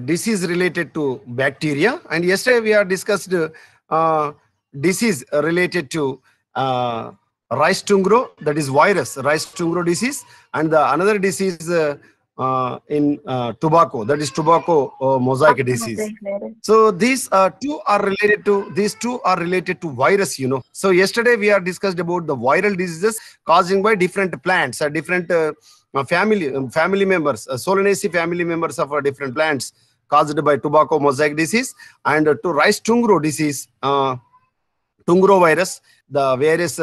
disease related to bacteria, and yesterday we have discussed disease related to rice tungro, that is virus rice tungro disease, and the another disease in tobacco, that is tobacco mosaic disease. So these two are related to virus, So yesterday we are discussed about the viral diseases causing by different plants, different family members, Solanaceae family members of different plants caused by tobacco mosaic disease, and to rice tungro disease, tungro virus. The various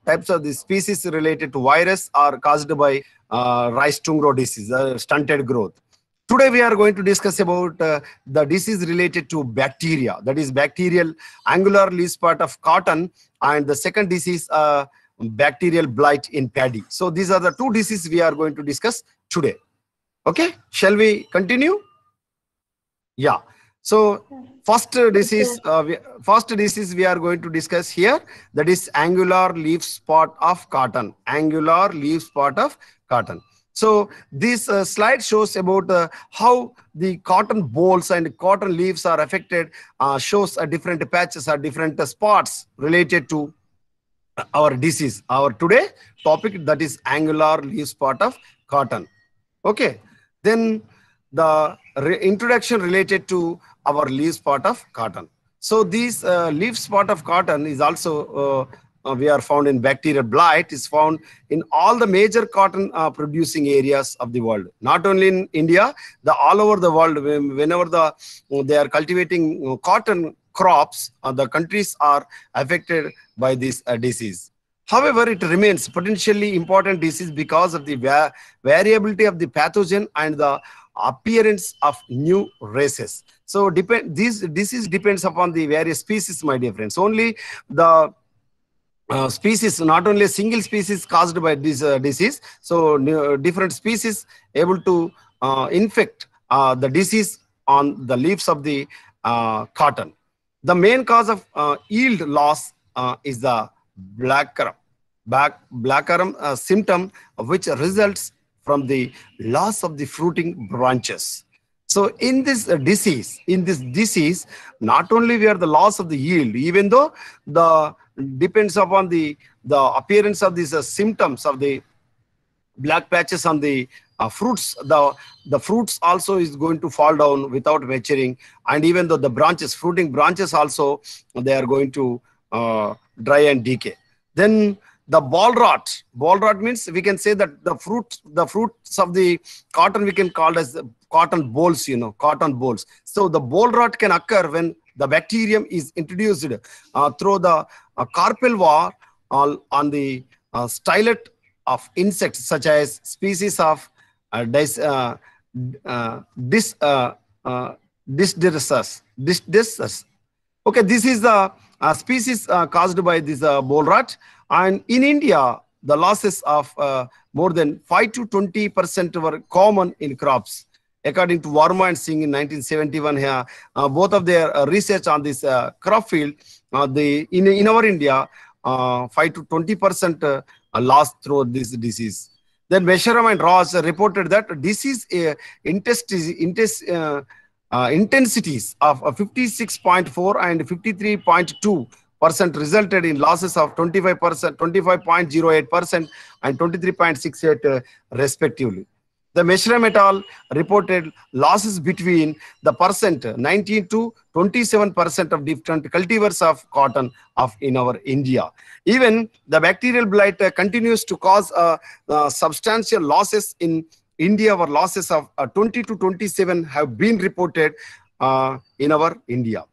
types of the species related to virus are caused by rice tungro disease, stunted growth. Today we are going to discuss about the disease related to bacteria, that is bacterial angular leaf spot of cotton, and the second disease, bacterial blight in paddy. So these are the two diseases we are going to discuss today. Okay, shall we continue? Yeah. So first disease we are going to discuss here, that is angular leaf spot of cotton. Angular leaf spot of cotton. So this slide shows about how the cotton bolls and cotton leaves are affected, shows different patches or different spots related to our disease. Our today topic, that is angular leaf spot of cotton. Okay. Then the introduction related to our leaf spot of cotton. So this leaf spot of cotton is also we are found in bacterial blight, is found in all the major cotton producing areas of the world. Not only in India, all over the world. Whenever they are cultivating cotton crops, the countries are affected by this disease. However, it remains potentially important disease because of the variability of the pathogen and the appearance of new races. So this disease depends upon the various species, my dear friends. Only the species, not only a single species caused by this disease. So different species able to infect the disease on the leaves of the cotton. The main cause of yield loss is the blackcurrant. Blackcurrant symptom, which results from the loss of the fruiting branches. So in this disease, not only we are the loss of the yield, even though the depends upon the appearance of these symptoms of the black patches on the fruits, the fruits also is going to fall down without maturing, and even though the fruiting branches also, they are going to dry and decay. Then the ball rot means we can say that the fruits of the cotton we can call as cotton bolls, cotton bolls. So the ball rot can occur when the bacterium is introduced through the carpel wall on the stylet of insects, such as species of Discus. Okay, this is the species caused by this ball rot. And in India, the losses of more than 5 to 20% were common in crops. According to Verma and Singh in 1971, here, both of their research on this crop field, in our India, 5 to 20% lost through this disease. Then Mesharam and Ross reported that disease intensities of 56.4 and 53.2% resulted in losses of 25.08% and 23.68% respectively. The Mesharam et al. Reported losses between the 19 to 27% of different cultivars of cotton in our India. Even the bacterial blight continues to cause substantial losses in India. Our losses of 20 to 27 have been reported in our India.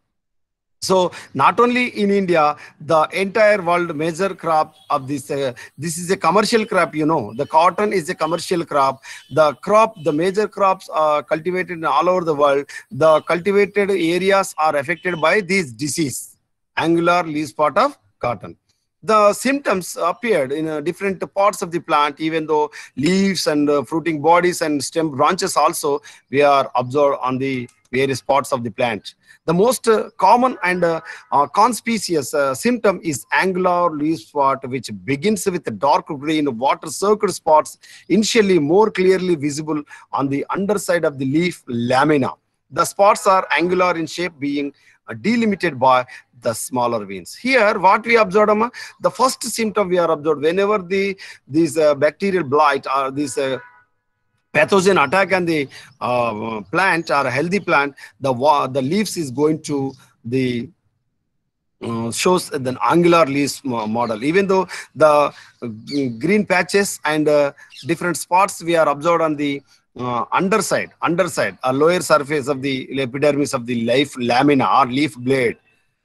So not only in India, the entire world major crop of this is a commercial crop, the cotton is a commercial crop. The major crops are cultivated all over the world. The cultivated areas are affected by this disease, angular leaf spot of cotton. The symptoms appeared in different parts of the plant, even though leaves and fruiting bodies and stem branches also we are observed on the various parts of the plant. The most common and conspicuous symptom is angular leaf spot, which begins with dark green water-soaked spots, initially more clearly visible on the underside of the leaf lamina. The spots are angular in shape, being delimited by the smaller veins. Here, what we observed, the first symptom we are observed whenever these bacterial blight or this pathogen attack on the plant or a healthy plant, the leaves is going to the shows the angular leaves model. Even though the green patches and different spots we are observed on the underside or lower surface of the epidermis of the leaf lamina or leaf blade.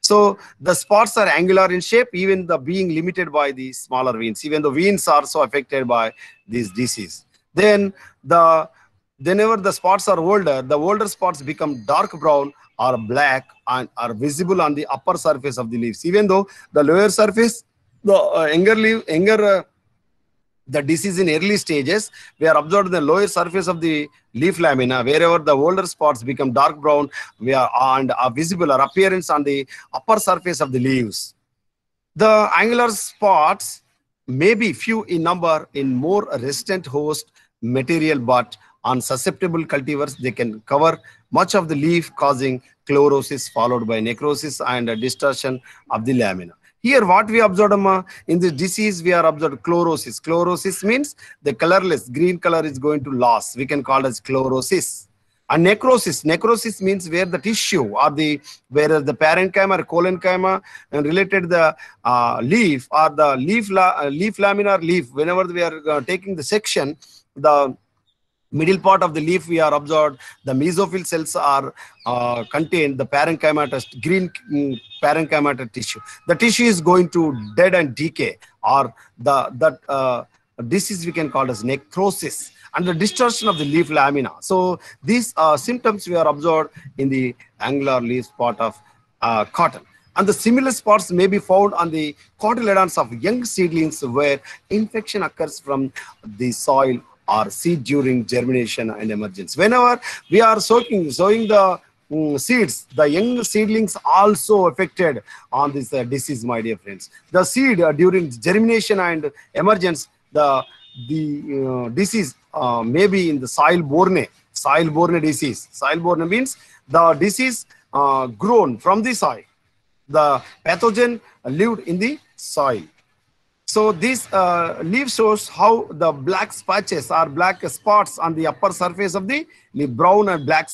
So the spots are angular in shape, even the being limited by the smaller veins. Even the veins are also affected by this disease. Then whenever the spots are older, the older spots become dark brown or black and are visible on the upper surface of the leaves. Even though the lower surface, the the disease in early stages, we are observed the lower surface of the leaf lamina, wherever the older spots become dark brown, we are and are visible or appearance on the upper surface of the leaves. The angular spots may be few in number in more resistant host material, but on susceptible cultivars, they can cover much of the leaf, causing chlorosis followed by necrosis and distortion of the lamina. Here, what we observed in this disease, we are observed chlorosis. Chlorosis means the colorless green color is going to loss. We can call it as chlorosis. And necrosis means where the tissue or where the parenchyma or collenchyma and related the leaf or the leaf laminar leaf. Whenever we are taking the section, the middle part of the leaf we are observed the mesophyll cells are contain the parenchymatous green parenchymatous tissue. The tissue is going to dead and decay, or that disease we can call as necrosis, and the distortion of the leaf lamina. So these symptoms we are observed in the angular leaf spot of cotton. And the similar spots may be found on the cotyledons of young seedlings where infection occurs from the soil or seed during germination and emergence. Whenever we are sowing the seeds, the young seedlings also affected on this disease, my dear friends. The seed during germination and emergence, the disease may be in the soil-borne disease. Soil-borne means the disease grown from the soil. The pathogen lived in the soil. So this leaf shows how the black patches or black spots on the upper surface of the leaf, brown and black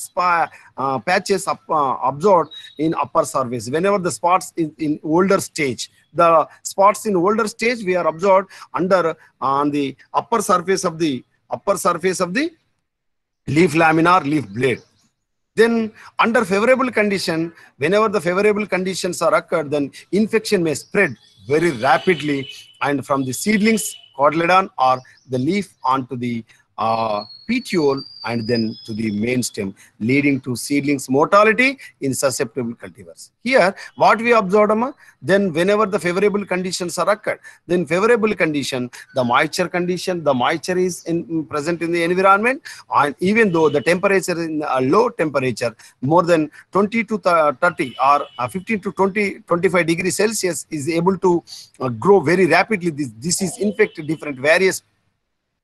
patches observed in upper surface. Whenever the spots in older stage, the spots in older stage we are observed under on the upper surface of the leaf laminar leaf blade. Then under favorable condition, whenever the favorable conditions are occurred, then infection may spread very rapidly and from the seedlings, cotyledon or the leaf onto the petiole and then to the main stem, leading to seedlings mortality in susceptible cultivars. Here, what we observed, then whenever the favorable conditions are occurred, then favorable condition, the moisture is present in the environment, and even though the temperature is in a low temperature, more than 20 to 30 or 15 to 25 degrees Celsius is able to grow very rapidly. This is infect different various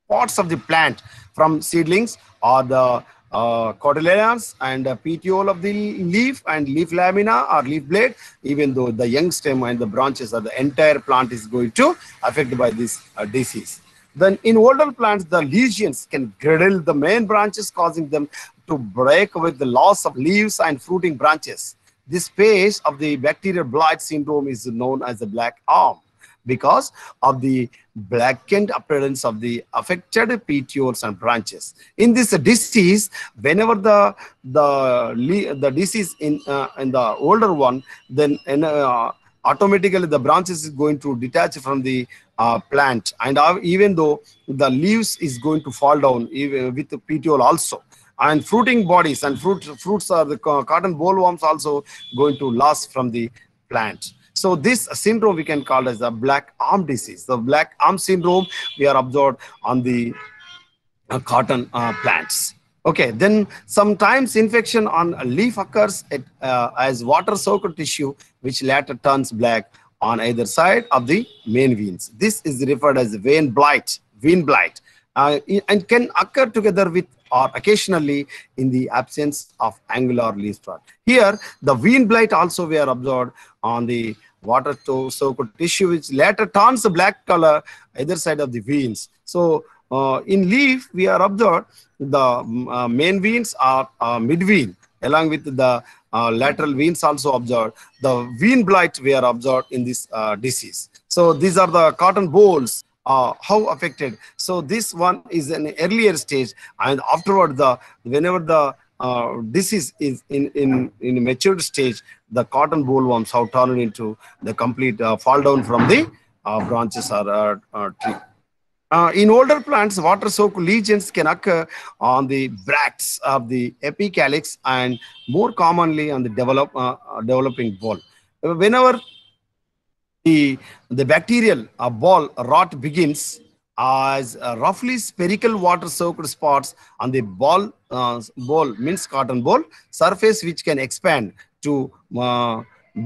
parts of the plant from seedlings or the cotyledons and petiole of the leaf and leaf lamina or leaf blade. Even though the young stem and the branches of the entire plant is going to affected by this disease. Then in older plants, the lesions can girdle the main branches, causing them to break with the loss of leaves and fruiting branches. This phase of the bacterial blight syndrome is known as the black arm, because of the blackened appearance of the affected petioles and branches. In this disease, whenever the disease in the older one, then automatically the branches is going to detach from the plant, and even though the leaves is going to fall down even with the petiole also. And fruiting bodies and fruits are the cotton bollworms also going to loss from the plant. So this syndrome we can call as the black arm disease. The black arm syndrome we are observed on the cotton plants. Okay, then sometimes infection on a leaf occurs as water-soaked tissue, which later turns black on either side of the main veins. This is referred as vein blight. and can occur together with or occasionally in the absence of angular leaf spot. Here, the vein blight also we are observed on the water soaked tissue, which later turns a black color either side of the veins. So, in leaf, we are observed the main veins are mid vein, along with the lateral veins also observed. The vein blight we are observed in this disease. So, these are the cotton bolls. How affected? So this one is an earlier stage, and afterward, whenever the disease is in a matured stage, the cotton bollworms have turned into the complete fall down from the branches or tree. In older plants, water-soaked lesions can occur on the bracts of the epicalyx and more commonly on the developing ball. Whenever the bacterial ball rot begins as roughly spherical water-soaked spots on the ball means cotton ball surface, which can expand to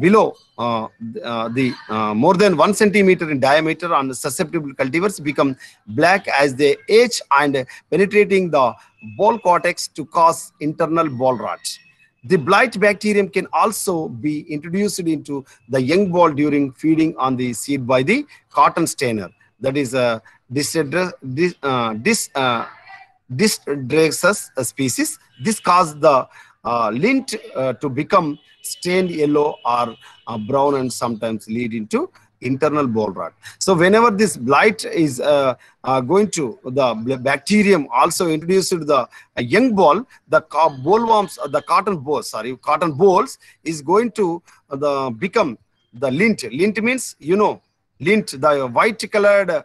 below the more than 1 centimeter in diameter, and susceptible cultivars become black as they age and penetrating the ball cortex to cause internal ball rot. The blight bacterium can also be introduced into the young ball during feeding on the seed by the cotton stainer. That is a Dysdraxus species. This causes the lint to become stained yellow or brown and sometimes lead into internal ball rot. So whenever this blight is going to the bacterium also introduced to the young ball, the bollworms, the cotton bolls is going to become the lint. Lint means, you know, lint, the white colored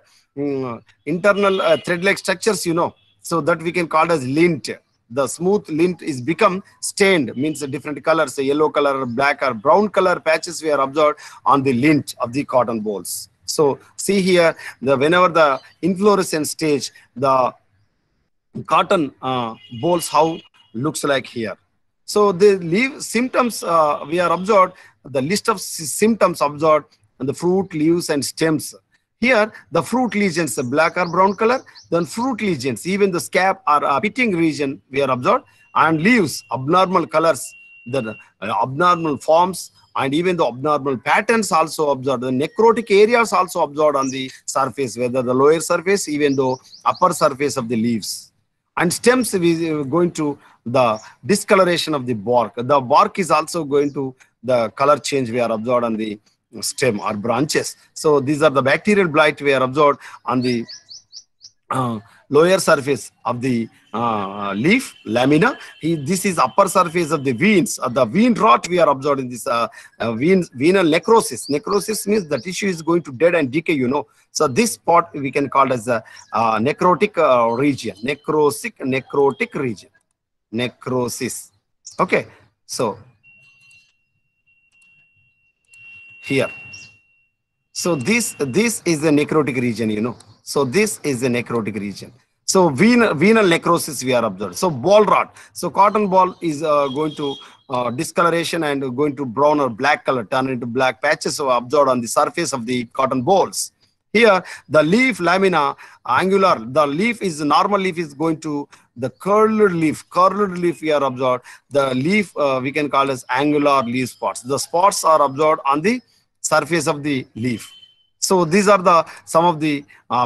internal thread-like structures, you know. So that we can call as lint. The smooth lint is become stained, means the different colors, yellow color, black or brown color patches we are observed on the lint of the cotton bolls. So see here, whenever the inflorescence stage, the cotton bolls how looks like here. So the leaf symptoms we are observed, the list of symptoms observed on the fruit, leaves and stems. Here, the fruit lesions, the black or brown color, then fruit lesions, even the scab or pitting region we are observed, and leaves, abnormal colors, the abnormal forms, and even the abnormal patterns also observed. The necrotic areas also observed on the surface, whether the lower surface, even though upper surface of the leaves. And stems, we are going to the discoloration of the bark. The bark is also going to the color change we are observed on the stem or branches. So these are the bacterial blight we are observed on the lower surface of the leaf lamina. This is upper surface of the veins. The vein rot we are observed in this venal necrosis. Necrosis means the tissue is going to dead and decay, you know. So this spot we can call as a necrotic region. Necrotic region. Necrosis. Okay. So here. So this is the necrotic region, you know. So this is the necrotic region. So venal necrosis we are observed. So ball rot. So cotton ball is going to discoloration and going to brown or black color, turn into black patches so observed on the surface of the cotton balls. Here, the leaf lamina angular, the leaf is, normal leaf is going to the curled leaf. Curled leaf we are observed. The leaf we can call as angular leaf spots. The spots are observed on the surface of the leaf. So these are the some of the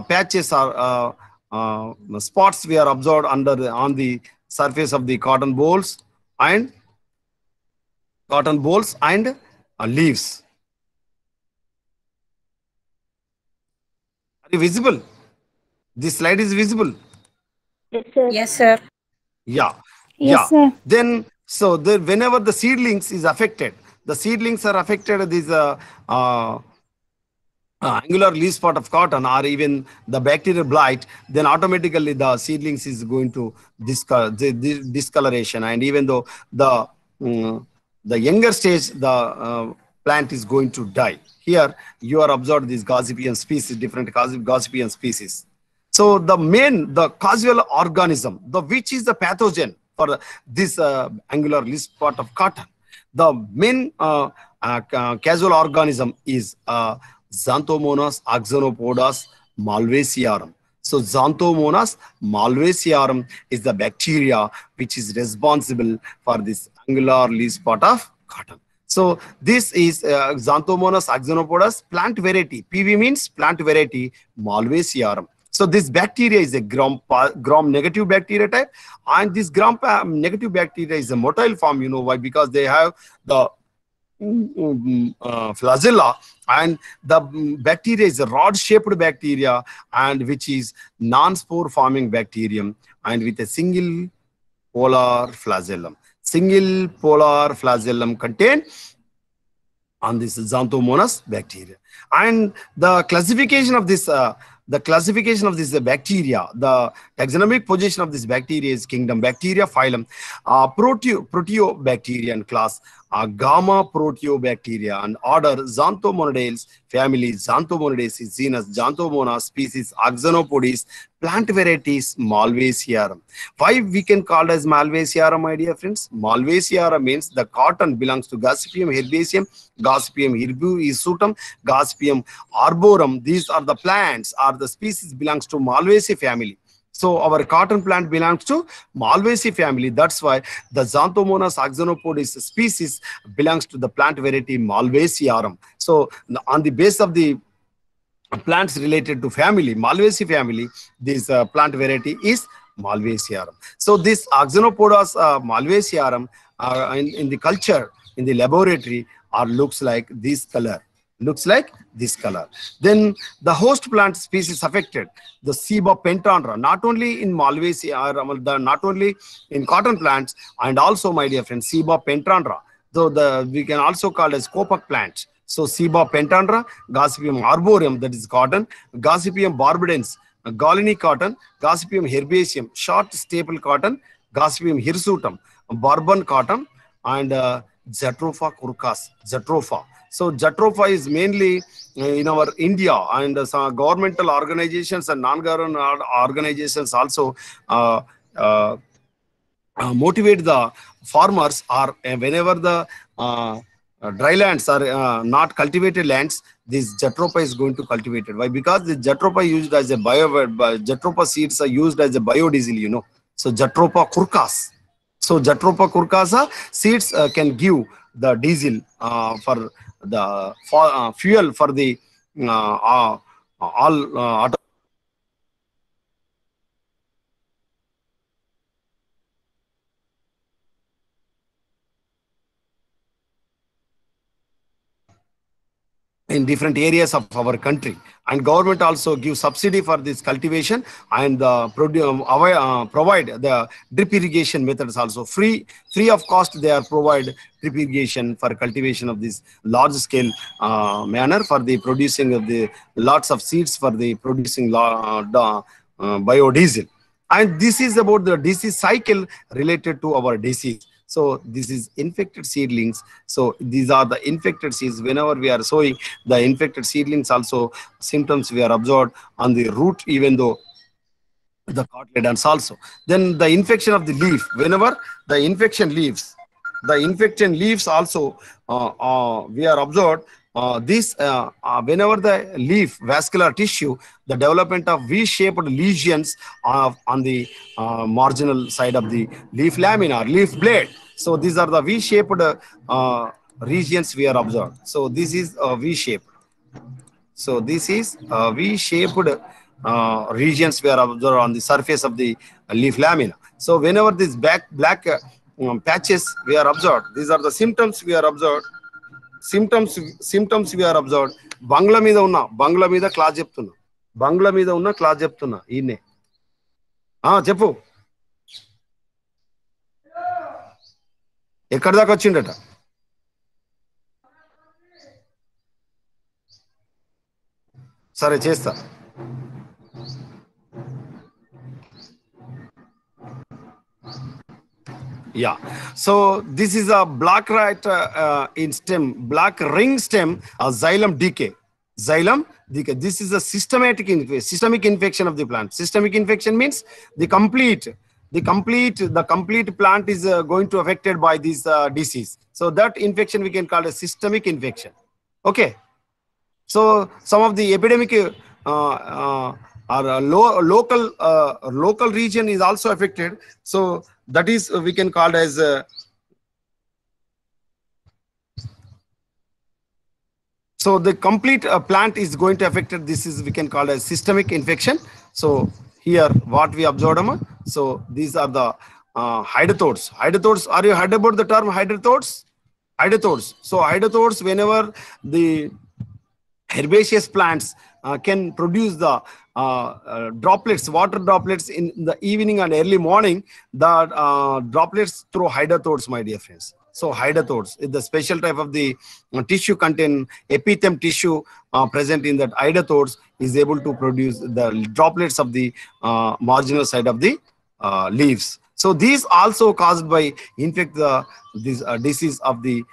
patches or spots we are observed on the surface of the cotton bolls and leaves. Are you visible? This slide is visible. Yes, sir. Yes, sir. Yeah. Yes, sir. Then so whenever the seedlings is affected, the seedlings are affected. These angular leaf spot of cotton or even the bacterial blight, then automatically the seedlings is going to discoloration, and even though the younger stage, the plant is going to die. Here you are observed these gossypium species, different gossypium species. So the causal organism, which is the pathogen for this angular leaf spot of cotton, the main causal organism is Xanthomonas axanopodas malvacearum. So Xanthomonas malvacearum is the bacteria which is responsible for this angular leaf spot of cotton. So this is Xanthomonas axonopodus plant variety. PV means plant variety malvacearum. So this bacteria is a gram negative bacteria type, and this gram negative bacteria is a motile form. You know why? Because they have the flagella, and the bacteria is a rod-shaped bacteria, and which is non-spore forming bacterium, and with a single polar flagellum. Single polar flagellum contain on this Xanthomonas bacteria. And the classification of this bacteria, the taxonomic position of this bacteria is kingdom bacteria, phylum, proteobacteria, and class gamma proteobacteria, and order Xanthomonidales, family Xanthomonidaceae, genus Xanthomonas, species Axonopodis, plant varieties Malvacearum. Why we can call it as Malvacearum, my dear friends? Malvacearum means the cotton belongs to Gossypium herbaceum, Gossypium hirsutum, Gossypium arborum. These are the plants or the species belongs to Malvaceae family. So our cotton plant belongs to Malvaceae family. That's why the Xanthomonas axonopodis species belongs to the plant variety Malvacearum. So on the base of the plants related to family, Malvaceae family, this plant variety is Malvacearum. So this Axonopodus Malvacearum in the culture, in the laboratory, looks like this color. Looks like this color. Then the host plant species affected, the Ceiba pentandra, not only in Malvaceae, not only in cotton plants, and also, my dear friends, Ceiba pentandra. So we can also call as copac plants. So Ceiba pentandra, Gossypium arboreum, that is cotton, Gossypium barbadense, Galini cotton, Gossypium herbaceum, short staple cotton, Gossypium hirsutum, bourbon cotton, and Jatropha curcas, Jatropha. So Jatropha is mainly in our India, and some governmental organizations and non-governmental organizations also motivate the farmers, or whenever the dry lands are not cultivated lands, this Jatropha is going to cultivate it. Why? Because the Jatropha used as a Jatropha seeds are used as a biodiesel, you know. So Jatropha curcas. So Jatropha curcasa seeds can give the diesel for the fuel for the all in different areas of our country, and government also gives subsidy for this cultivation, and provide the drip irrigation methods also free of cost. They are provide drip irrigation for cultivation of this large scale manner for the producing of the lots of seeds for the producing biodiesel. And this is about the disease cycle related to our disease. So this is infected seedlings. So these are the infected seeds. Whenever we are sowing the infected seedlings, also symptoms we are observed on the root, even though the cotyledons also. Then the infection of the leaf. Whenever the infection leaves also we are observed. Whenever the leaf vascular tissue, the development of V-shaped lesions on the marginal side of the leaf lamina or leaf blade. So these are the V-shaped regions we are observed. So this is a V-shape. So this is V-shaped regions we are observed on the surface of the leaf lamina. So whenever these black patches we are observed, these are the symptoms we are observed. Symptoms we are observed. Bangla మీద class చెప్తున్నా, బంగ్లా మీద ఉన్న class చెప్తున్నా ఈయనే. చెప్పు, ఎక్కడి దాకా వచ్చిండట? సరే చేస్తా. Yeah, so this is a black in stem, black ring stem, xylem decay. This is a systemic infection of the plant. Systemic infection means the complete plant is going to affected by this disease. So that infection we can call a systemic infection. Okay. So some of the epidemic or local region is also affected. So that is we can call as so the complete plant is going to affect it. This is we can call as systemic infection. So here what we observed, so these are the hydrothodes. Hydrothodes, are you heard about the term hydrothodes? Hydrothodes. So hydrothodes, whenever the herbaceous plants can produce the droplets, water droplets in the evening and early morning, the droplets through hydrothodes, my dear friends. So hydrothodes is the special type of the tissue contain epithelium tissue present in that hydrothodes is able to produce the droplets of the marginal side of the leaves. So these also caused by infect the this disease of the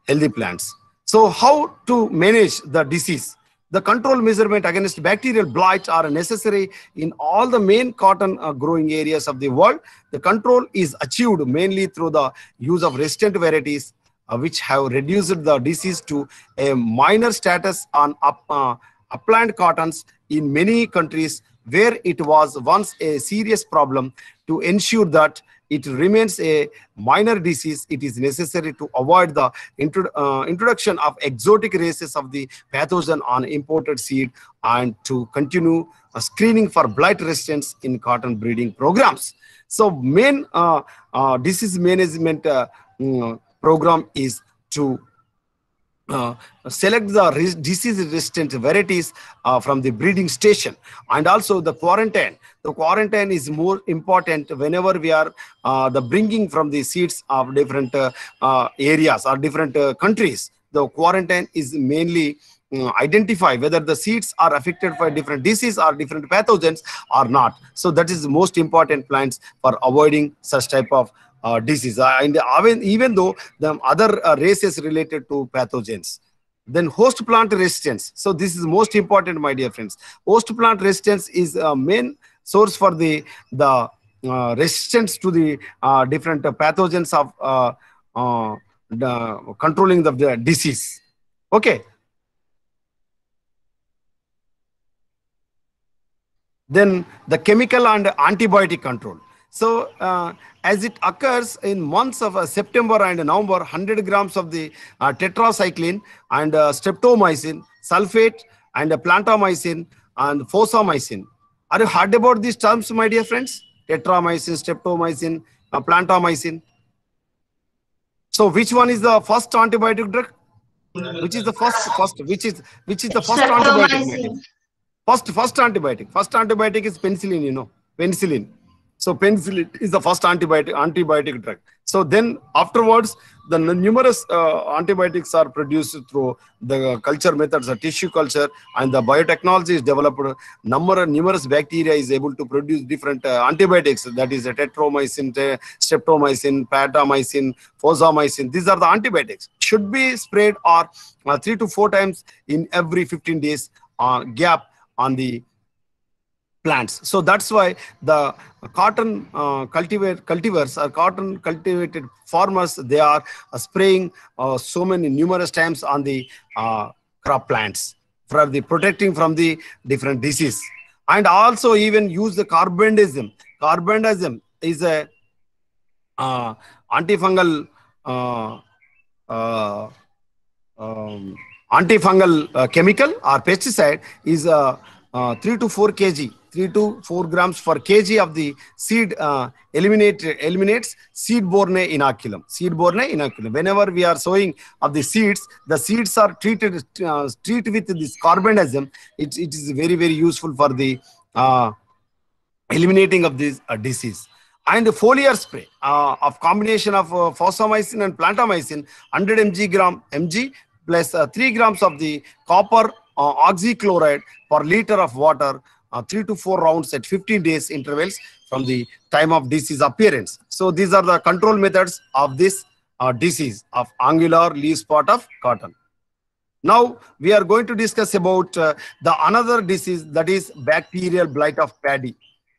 healthy plants. So how to manage the disease? The control measurement against bacterial blight are necessary in all the main cotton growing areas of the world. The control is achieved mainly through the use of resistant varieties which have reduced the disease to a minor status on upland cottons in many countries where it was once a serious problem. To ensure that it remains a minor disease, it is necessary to avoid the introduction of exotic races of the pathogen on imported seed and to continue screening for blight resistance in cotton breeding programs. So main disease management program is to select the disease-resistant varieties from the breeding station, and also the quarantine. The quarantine is more important whenever we are the bringing from the seeds of different areas or different countries. The quarantine is mainly identify whether the seeds are affected by different disease or different pathogens or not. So that is the most important plans for avoiding such type of disease, and even though the other races related to pathogens. Then host plant resistance. So this is most important, my dear friends. Host plant resistance is a main source for the resistance to the different pathogens of controlling the disease. Okay. Then the chemical and antibiotic control. So as it occurs in months of September and November, 100 grams of the tetracycline and streptomycin, sulfate and plantamycin and fosamycin. Are you heard about these terms, my dear friends? Tetramycin, streptomycin, plantamycin. So which one is the first antibiotic drug? Which is the which is the first antibiotic? First antibiotic. First antibiotic is penicillin, you know, penicillin. So penicillin is the first antibiotic drug. So then afterwards, the numerous antibiotics are produced through the culture methods, the tissue culture, and the biotechnology is developed. Numerous bacteria is able to produce different antibiotics. That is tetromycin, streptomycin, plantamycin, fosamycin. These are the antibiotics. Should be sprayed or 3 to 4 times in every 15 days gap on the plants. So that's why the cotton cultivars or cotton cultivated farmers, they are spraying so many numerous times on the crop plants for the protecting from the different disease, and also even use the carbendazim. Carbendazim is a antifungal chemical or pesticide is 3 to 4 kg, 3 to 4 grams per kg of the seed eliminates seed-borne inoculum. Seed-borne inoculum. Whenever we are sowing of the seeds are treated with this carbendazim. It is very, very useful for the eliminating of this disease. And the foliar spray of combination of fosamycin and plantamycin, 100 mg plus 3 grams of the copper oxychloride per liter of water, 3 to 4 rounds at 15 days intervals from the time of disease appearance. So these are the control methods of this disease of angular leaf spot of cotton. Now we are going to discuss about the another disease, that is bacterial blight of paddy.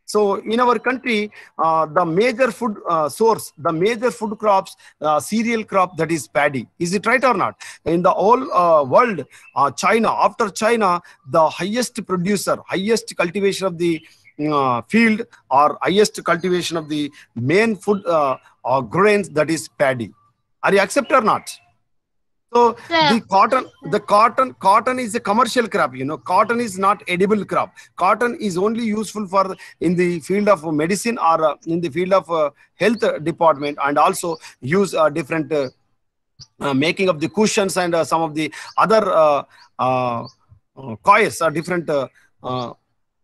So in our country, the major food source, the major food crops, cereal crop, that is paddy. Is it right or not? in the whole world, China, after China, the highest producer, highest cultivation of the field, or highest cultivation of the main food or grains, that is paddy. Are you accept or not? So Sir, cotton is a commercial crop. Cotton is not edible crop. Cotton is only useful for in the field of medicine, or in the field of health department, and also use different making of the cushions, and some of the other coils are different,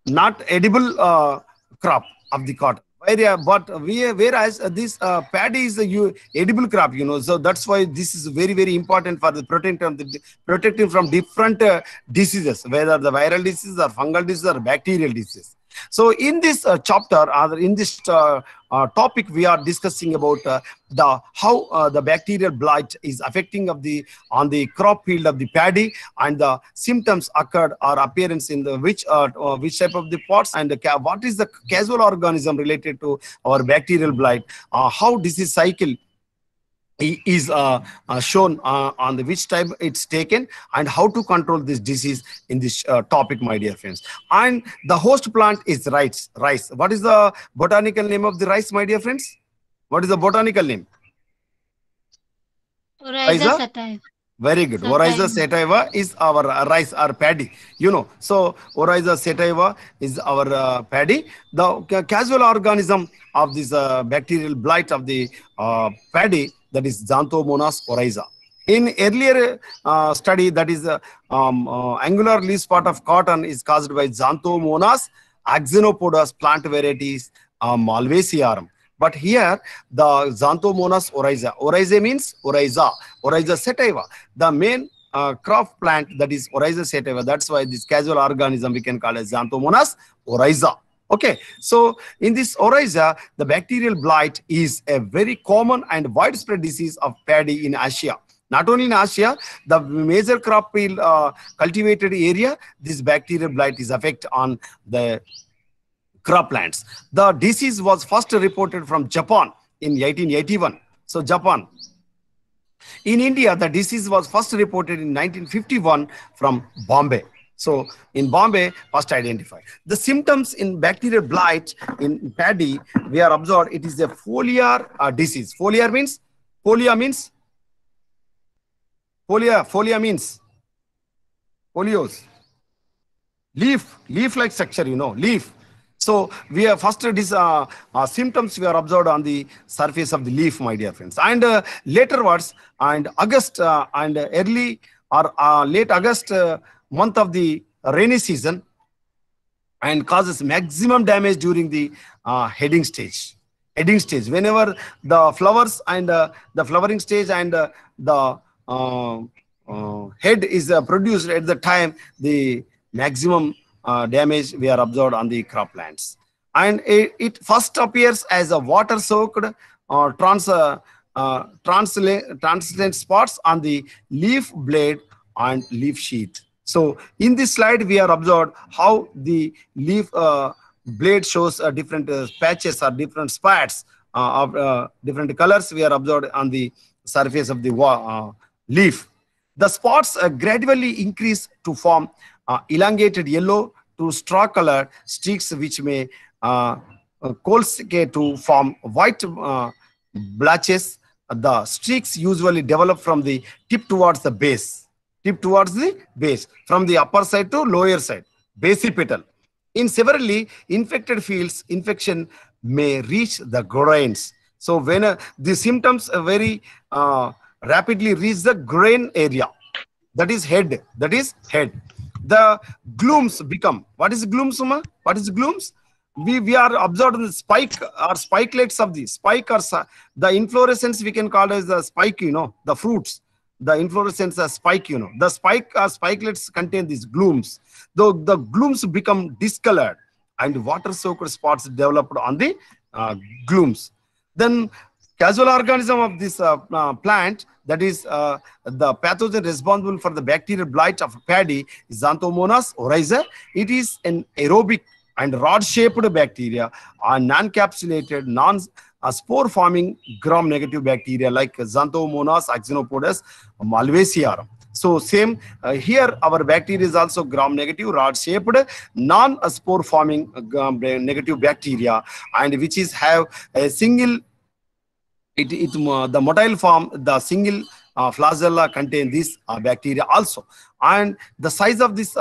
not edible crop of the cotton. Whereas this paddy is a edible crop, so that's why this is very, very important for the protecting from different diseases, whether the viral diseases or fungal diseases or bacterial diseases. So in this chapter, or in this topic, we are discussing about the how the bacterial blight is affecting of the on the crop field of the paddy, and the symptoms occurred or appearance in the which type of the pots, and what is the causal organism related to our bacterial blight, how disease cycle is shown on the which type it's taken, and how to control this disease in this topic, my dear friends. And the host plant is rice. What is the botanical name of the rice, my dear friends? What is the botanical name? Oryza Rice. sativa. Very good. Oryza sativa is our rice or paddy. So Oryza sativa is our paddy. The causal organism of this bacterial blight of the paddy, that is Xanthomonas oryza. In earlier study, that is angular leaf spot of cotton is caused by Xanthomonas axenopodas plant varieties Malvacearum. But here, the Xanthomonas oryza means Oryza sativa. The main crop plant, that is Oryza sativa. That's why this causal organism we can call as Xanthomonas oryza. Okay, so in this oryza, the bacterial blight is a very common and widespread disease of paddy in Asia. Not only in Asia, the major crop field cultivated area, this bacterial blight is effect on the croplands. The disease was first reported from Japan in 1881. So Japan. In India, the disease was first reported in 1951 from Bombay. So in Bombay, first identified. The symptoms in bacterial blight in paddy, we are observed it is a foliar disease. Folia means folios. Leaf-like structure, leaf. So we have first these symptoms we are observed on the surface of the leaf, my dear friends. And laterwards, and August and early or late August month of the rainy season, and causes maximum damage during the heading stage. Whenever the flowers and the flowering stage and the head is produced at the time, the maximum damage we are observed on the croplands. And it first appears as a water-soaked translucent spots on the leaf blade and leaf sheath. So in this slide, we are observed how the leaf blade shows different patches or different spots of different colors we are observed on the surface of the leaf. The spots gradually increase to form elongated yellow to straw-colored streaks, which may coalesce to form white blotches. The streaks usually develop from the tip towards the base. From the upper side to lower side, basipetal. In severely infected fields, infection may reach the grains. So when the symptoms very rapidly reach the grain area, that is head. The glooms become, what is glooms, Suma? What is glooms? We are observed in the spike or spikelets of the spike, or the inflorescence we can call as the spike, the fruits. The inflorescence are spike, the spike or spikelets contain these glooms. Though the glooms become discolored and water-soaked spots developed on the glooms. Then causal organism of this plant, that is the pathogen responsible for the bacterial blight of paddy, is Xanthomonas oryza. It is an aerobic and rod-shaped bacteria, are non-capsulated, spore-forming gram-negative bacteria like Xanthomonas axinopodes malvacearum. So same here, our bacteria is also gram-negative, rod-shaped, non-spore-forming gram-negative bacteria, and which is have a single the motile form, the single flagella contain this bacteria also, and the size of this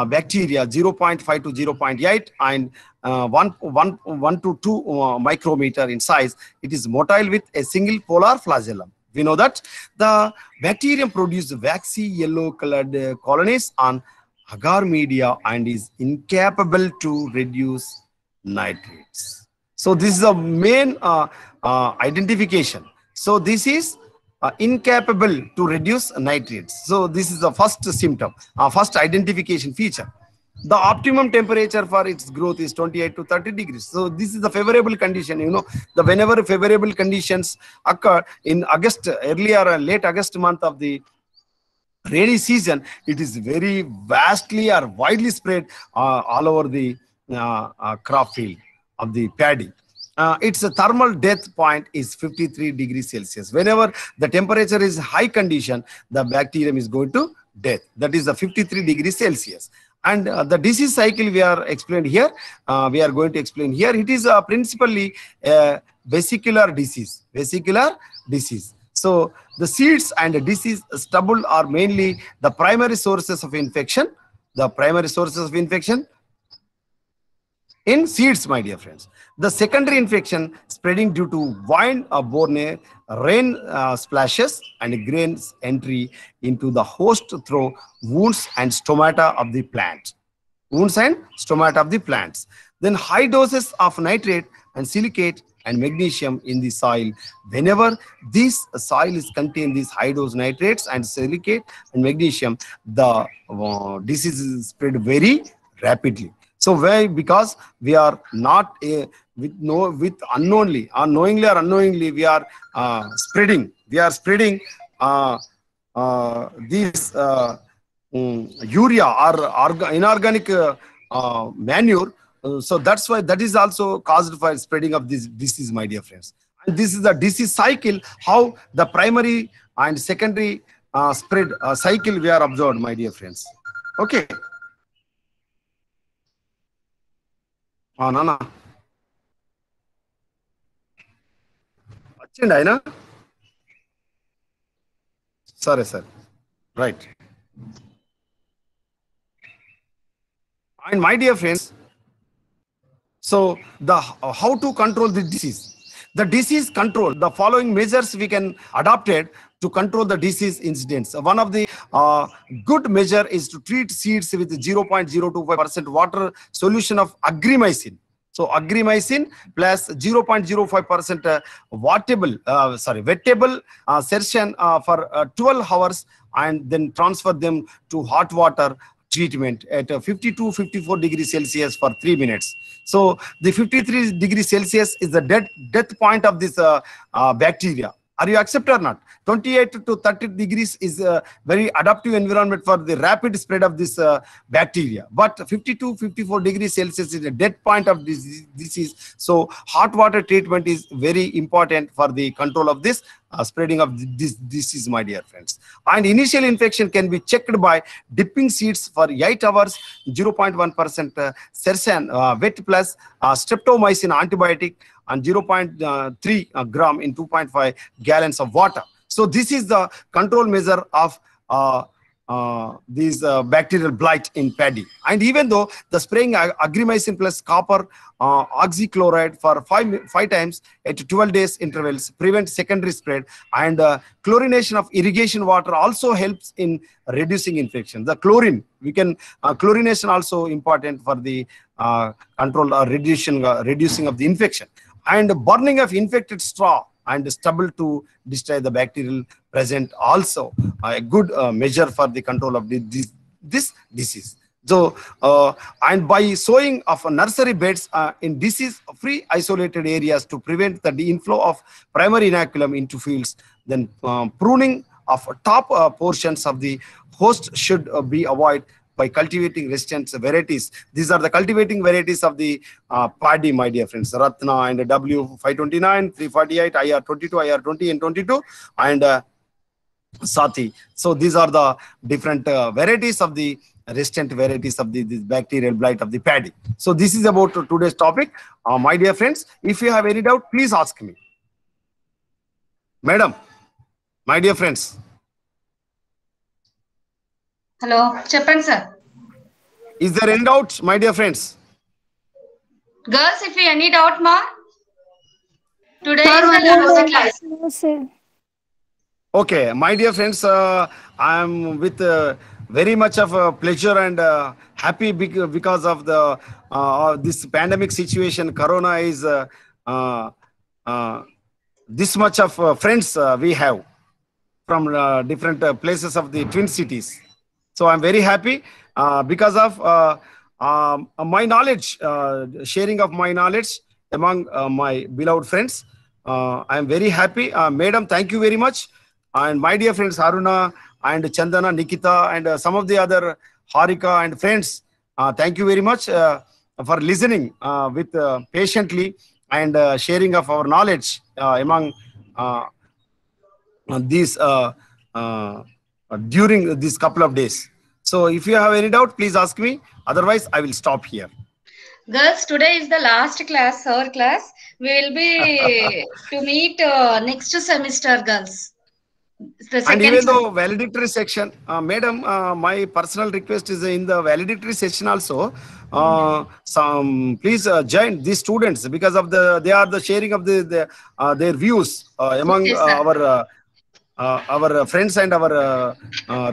bacteria 0.5 to 0.8 and 1 to 2 micrometer in size. It is motile with a single polar flagellum. We know that the bacterium produces waxy yellow colored colonies on agar media and is incapable to reduce nitrates. So this is the main identification. So this is incapable to reduce nitrates. So this is the first symptom, first identification feature. The optimum temperature for its growth is 28 to 30 degrees. So this is the favorable condition. You know, the whenever favorable conditions occur in August, earlier late August month of the rainy season, it is very vastly or widely spread all over the crop field of the paddy. Its thermal death point is 53 degrees Celsius. Whenever the temperature is high condition, the bacterium is going to death. That is the 53 degrees Celsius. And the disease cycle we are explained here. We are going to explain here. It is principally vesicular disease. Vesicular disease. So the seeds and disease stubble are mainly the primary sources of infection. The primary sources of infection in seeds, my dear friends. The secondary infection spreading due to wind-borne rain splashes and grains entry into the host through wounds and stomata of the plant. Wounds and stomata of the plants. Then high doses of nitrate and silicate and magnesium in the soil. Whenever this soil is contain these high dose nitrates and silicate and magnesium, the disease is spread very rapidly. So why? Because we are not unknowingly or unknowingly we are spreading. We are spreading this urea or inorganic manure. So that's why that is also caused for spreading of this disease, my dear friends. And this is the disease cycle, how the primary and secondary spread cycle we are observed, my dear friends. Okay. Nana. Achindayna? Sorry, sir. Right. And my dear friends, so the how to control the disease? The disease control, the following measures we can adopt it to control the disease incidents. One of the good measure is to treat seeds with 0.025% water solution of agrimycin. So agrimycin plus 0.05% wettable session for 12 hours and then transfer them to hot water treatment at 52 54 degrees Celsius for 3 minutes. So the 53 degrees Celsius is the death point of this bacteria. Are you accept or not? 28 to 30 degrees is a very adaptive environment for the rapid spread of this bacteria. But 52 54 degrees Celsius is the death point of this disease. So hot water treatment is very important for the control of this spreading of this disease, my dear friends. And initial infection can be checked by dipping seeds for 8 hours, 0.1% sersan wet plus streptomycin antibiotic and 0.3 gram in 2.5 gallons of water. So this is the control measure of these bacterial blight in paddy. And even though the spraying agrimycin plus copper oxychloride for 5 times at 12 days intervals prevents secondary spread, and chlorination of irrigation water also helps in reducing infection. The chlorine, we can chlorination also important for the control or reducing of the infection. And burning of infected straw and stubble to destroy the bacterial present also a good measure for the control of this disease. So and by sowing of nursery beds in disease free isolated areas to prevent the inflow of primary inoculum into fields, then pruning of top portions of the host should be avoided by cultivating resistant varieties. These are the cultivating varieties of the paddy, my dear friends. Ratna and W529, 348, IR22, IR20 and 22, and Sati. So these are the different varieties of the resistant varieties of the this bacterial blight of the paddy. So this is about today's topic. My dear friends, if you have any doubt, please ask me. Madam, my dear friends. Hello, Chappan sir. Is there any doubt, my dear friends? Girls, if you any doubt, ma? Today is the last class. Okay, my dear friends, I am with very much of a pleasure and happy because of the this pandemic situation. Corona is this much of friends we have from different places of the Twin Cities. So I'm very happy because of my knowledge, sharing of my knowledge among my beloved friends. I'm very happy. Madam, thank you very much. And my dear friends, Haruna and Chandana, Nikita, and some of the other Harika and friends, thank you very much for listening with patiently and sharing of our knowledge among these during these couple of days. So if you have any doubt, please ask me. Otherwise, I will stop here. Girls, today is the last class, our class. We will be to meet next semester, girls. The And second even though valedictory section, madam, my personal request is in the valedictory section also. Some please join these students because of they are the sharing of their views among Yes, sir. our friends and our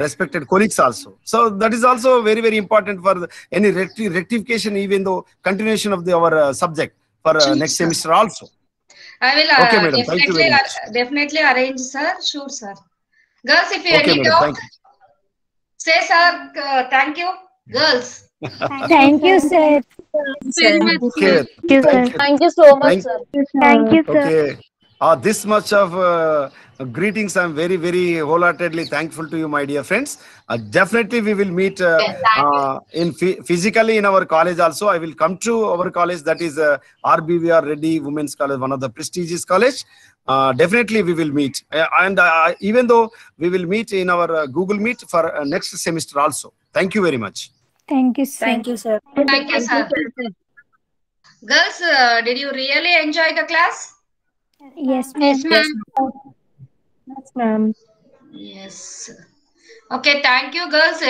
respected colleagues also. So that is also very, very important for any rectification, even though continuation of our subject for Sure, next sir. semester also. I will Okay, madam. Thank you very much. definitely arrange, sir. Sure, sir. Girls, if you Okay, any madam. doubt, Thank you. say, sir. Thank you, girls. Thank you, sir. Very much, Okay. sir. Thank you, Thank sir. you. Thank you so much, Thank sir. Thank you, sir. Okay. This much of greetings. I'm very, very wholeheartedly thankful to you, my dear friends. Definitely, we will meet in physically in our college also. I will come to our college, that is RBVR Reddy Women's College, one of the prestigious college. Definitely, we will meet. And even though we will meet in our Google Meet for next semester also. Thank you very much. Thank you, sir. Thank you, sir. Thank you, sir. Girls, did you really enjoy the class? Yes, Yes, ma'am. ma'am. Yes, ma'am. Yes. Okay, thank you, girls.